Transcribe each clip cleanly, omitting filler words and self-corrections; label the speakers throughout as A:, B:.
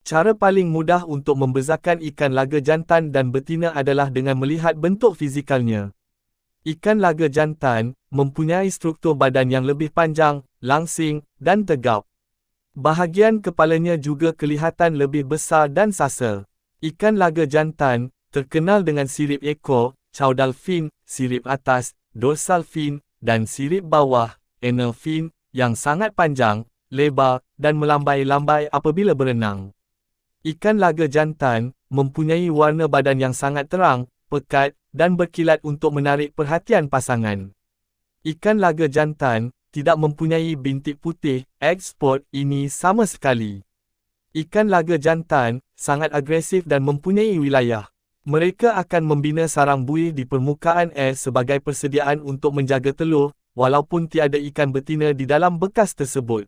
A: Cara paling mudah untuk membezakan ikan laga jantan dan betina adalah dengan melihat bentuk fizikalnya. Ikan laga jantan mempunyai struktur badan yang lebih panjang, langsing, dan tegap. Bahagian kepalanya juga kelihatan lebih besar dan sasar. Ikan laga jantan terkenal dengan sirip ekor, caudal fin, sirip atas, dorsal fin, dan sirip bawah, anal fin, yang sangat panjang, lebar, dan melambai-lambai apabila berenang. Ikan laga jantan mempunyai warna badan yang sangat terang, pekat, dan berkilat untuk menarik perhatian pasangan. Ikan laga jantan tidak mempunyai bintik putih, egg spot ini sama sekali. Ikan laga jantan sangat agresif dan mempunyai wilayah. Mereka akan membina sarang buih di permukaan air sebagai persediaan untuk menjaga telur, walaupun tiada ikan betina di dalam bekas tersebut.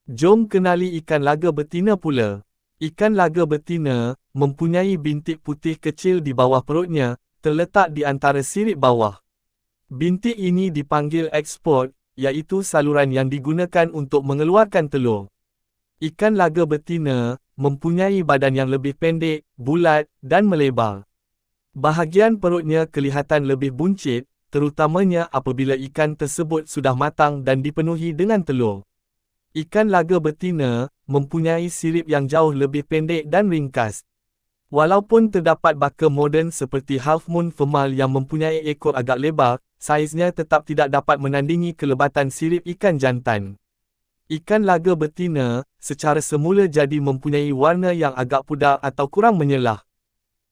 A: Jom kenali ikan laga betina pula. Ikan laga betina mempunyai bintik putih kecil di bawah perutnya, terletak di antara sirip bawah. Bintik ini dipanggil egg spot, iaitu saluran yang digunakan untuk mengeluarkan telur. Ikan laga betina mempunyai badan yang lebih pendek, bulat, dan melebar. Bahagian perutnya kelihatan lebih buncit, terutamanya apabila ikan tersebut sudah matang dan dipenuhi dengan telur. Ikan laga betina mempunyai sirip yang jauh lebih pendek dan ringkas. Walaupun terdapat baka moden seperti half moon female yang mempunyai ekor agak lebar, saiznya tetap tidak dapat menandingi kelebatan sirip ikan jantan. Ikan laga betina secara semula jadi mempunyai warna yang agak pudar atau kurang menyelah.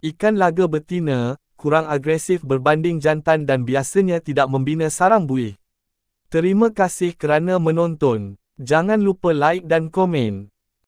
A: Ikan laga betina kurang agresif berbanding jantan dan biasanya tidak membina sarang buih. Terima kasih kerana menonton. Jangan lupa like dan komen.